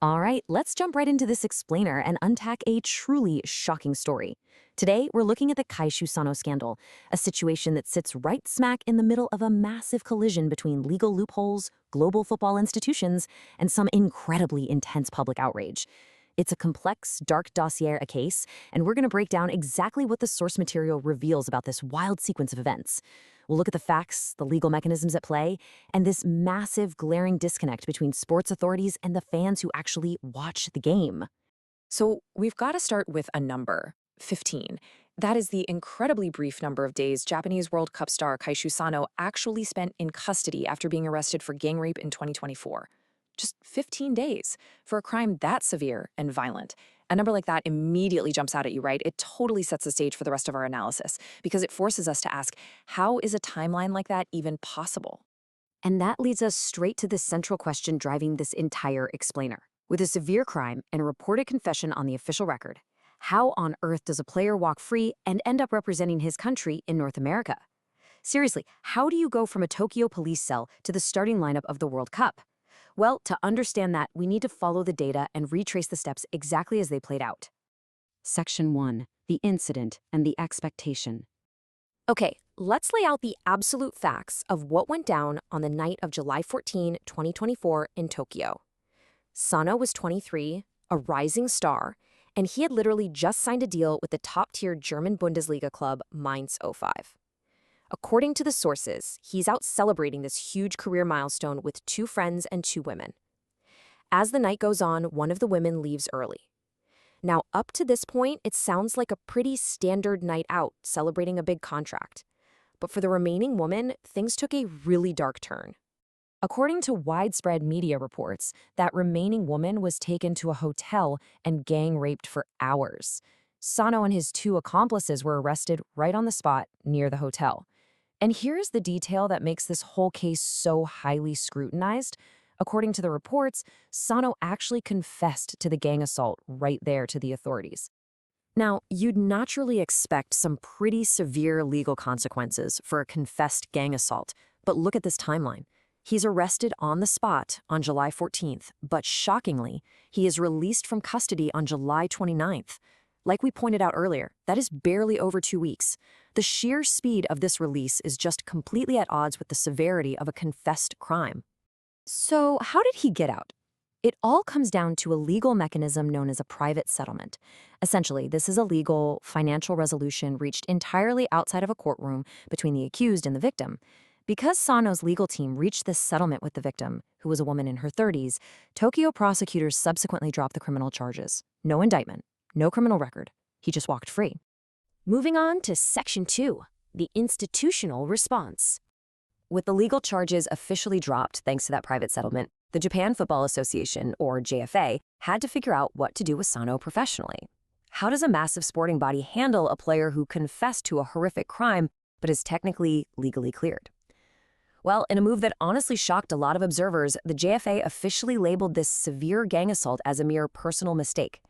All right, let's jump right into this explainer and unpack a truly shocking story. Today, we're looking at the Kaishu Sano scandal, a situation that sits right smack in the middle of a massive collision between legal loopholes, global football institutions, and some incredibly intense public outrage. It's a complex, dark dossier a case, and we're going to break down exactly what the source material reveals about this wild sequence of events. We'll look at the facts, the legal mechanisms at play, and this massive, glaring disconnect between sports authorities and the fans who actually watch the game. So we've got to start with a number, 15. That is the incredibly brief number of days Japanese World Cup star Kaishu Sano actually spent in custody after being arrested for gang rape in 2024. Just 15 days for a crime that severe and violent. A number like that immediately jumps out at you, right? It totally sets the stage for the rest of our analysis because it forces us to ask, how is a timeline like that even possible? And that leads us straight to the central question driving this entire explainer. With a severe crime and a reported confession on the official record, how on earth does a player walk free and end up representing his country in North America? Seriously, how do you go from a Tokyo police cell to the starting lineup of the World Cup? Well, to understand that, we need to follow the data and retrace the steps exactly as they played out. Section 1. The incident and the expectation. Okay, let's lay out the absolute facts of what went down on the night of July 14, 2024 in Tokyo. Sano was 23, a rising star, and he had literally just signed a deal with the top-tier German Bundesliga club Mainz 05. According to the sources, he's out celebrating this huge career milestone with 2 friends and 2 women. As the night goes on, one of the women leaves early. Now, up to this point, it sounds like a pretty standard night out, celebrating a big contract. But for the remaining woman, things took a really dark turn. According to widespread media reports, that remaining woman was taken to a hotel and gang raped for hours. Sano and his 2 accomplices were arrested right on the spot near the hotel. And here's the detail that makes this whole case so highly scrutinized. According to the reports, Sano actually confessed to the gang assault right there to the authorities. Now, you'd naturally expect some pretty severe legal consequences for a confessed gang assault, but look at this timeline. He's arrested on the spot on July 14th, but shockingly, he is released from custody on July 29th. Like we pointed out earlier, that is barely over 2 weeks. The sheer speed of this release is just completely at odds with the severity of a confessed crime. So how did he get out? It all comes down to a legal mechanism known as a private settlement. Essentially, this is a legal, financial resolution reached entirely outside of a courtroom between the accused and the victim. Because Sano's legal team reached this settlement with the victim, who was a woman in her 30s, Tokyo prosecutors subsequently dropped the criminal charges. No indictment, no criminal record. He just walked free. Moving on to Section 2, the institutional response. With the legal charges officially dropped thanks to that private settlement, the Japan Football Association, or JFA, had to figure out what to do with Sano professionally. How does a massive sporting body handle a player who confessed to a horrific crime but is technically legally cleared? Well, in a move that honestly shocked a lot of observers, the JFA officially labeled this severe gang assault as a mere personal mistake.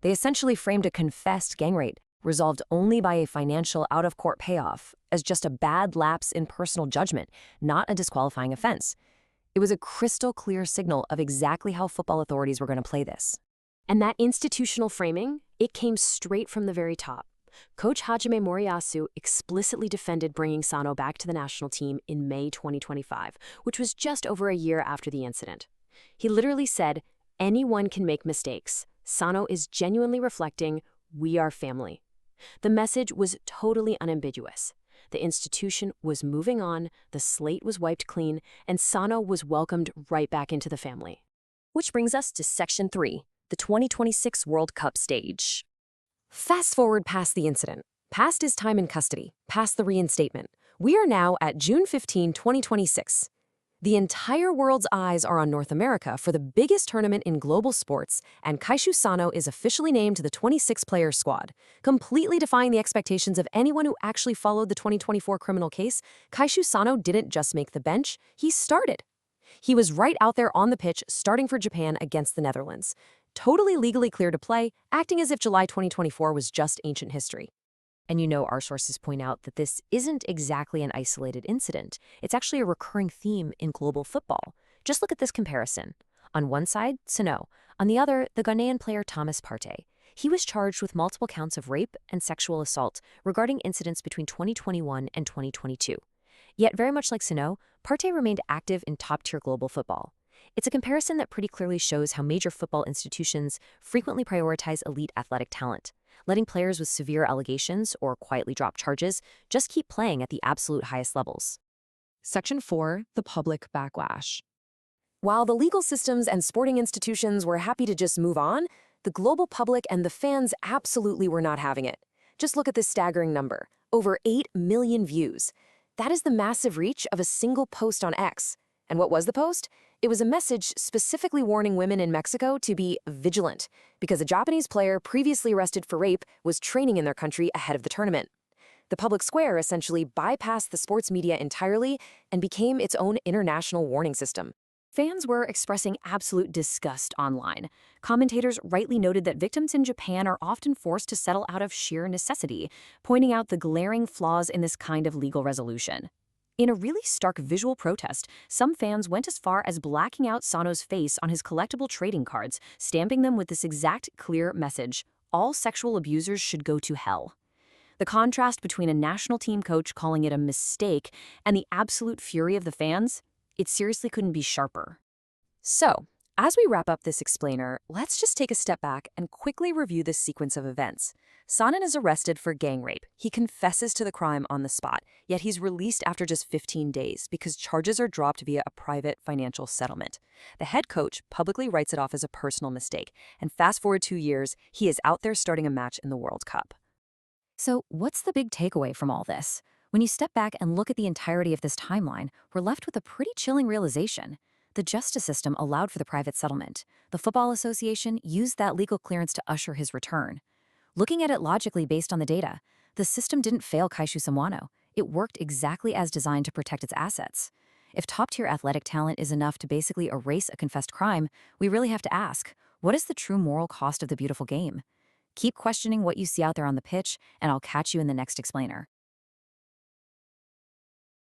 They essentially framed a confessed gang rape, resolved only by a financial out-of-court payoff, as just a bad lapse in personal judgment, not a disqualifying offense. It was a crystal clear signal of exactly how football authorities were going to play this. And that institutional framing, it came straight from the very top. Coach Hajime Moriyasu explicitly defended bringing Sano back to the national team in May 2025, which was just over a year after the incident. He literally said, "Anyone can make mistakes. Sano is genuinely reflecting, we are family." The message was totally unambiguous. The institution was moving on, the slate was wiped clean, and Sano was welcomed right back into the family. Which brings us to Section 3, the 2026 World Cup stage. Fast forward past the incident, past his time in custody, past the reinstatement. We are now at June 15, 2026. The entire world's eyes are on North America for the biggest tournament in global sports, and Kaishu Sano is officially named to the 26-player squad. Completely defying the expectations of anyone who actually followed the 2024 criminal case, Kaishu Sano didn't just make the bench, he started. He was right out there on the pitch, starting for Japan against the Netherlands. Totally legally clear to play, acting as if July 2024 was just ancient history. And you know, our sources point out that this isn't exactly an isolated incident. It's actually a recurring theme in global football. Just look at this comparison. On one side, Sano. On the other, the Ghanaian player Thomas Partey. He was charged with multiple counts of rape and sexual assault regarding incidents between 2021 and 2022. Yet, very much like Sano, Partey remained active in top-tier global football. It's a comparison that pretty clearly shows how major football institutions frequently prioritize elite athletic talent, letting players with severe allegations or quietly drop charges just keep playing at the absolute highest levels. Section 4. The public backlash. While the legal systems and sporting institutions were happy to just move on, the global public and the fans absolutely were not having it. Just look at this staggering number: over 8 million views. That is the massive reach of a single post on X. And what was the post? It was a message specifically warning women in Mexico to be vigilant, because a Japanese player previously arrested for rape was training in their country ahead of the tournament. The public square essentially bypassed the sports media entirely and became its own international warning system. Fans were expressing absolute disgust online. Commentators rightly noted that victims in Japan are often forced to settle out of sheer necessity, pointing out the glaring flaws in this kind of legal resolution. In a really stark visual protest, some fans went as far as blacking out Sano's face on his collectible trading cards, stamping them with this exact clear message: all sexual abusers should go to hell. The contrast between a national team coach calling it a mistake and the absolute fury of the fans, it seriously couldn't be sharper. So, as we wrap up this explainer, let's just take a step back and quickly review this sequence of events. Sano is arrested for gang rape. He confesses to the crime on the spot, yet he's released after just 15 days because charges are dropped via a private financial settlement. The head coach publicly writes it off as a personal mistake, and fast forward 2 years, he is out there starting a match in the World Cup. So, what's the big takeaway from all this? When you step back and look at the entirety of this timeline, we're left with a pretty chilling realization. The justice system allowed for the private settlement. The Football Association used that legal clearance to usher his return. Looking at it logically based on the data, the system didn't fail Kaishu Sano. It worked exactly as designed to protect its assets. If top-tier athletic talent is enough to basically erase a confessed crime, we really have to ask, what is the true moral cost of the beautiful game? Keep questioning what you see out there on the pitch, and I'll catch you in the next explainer.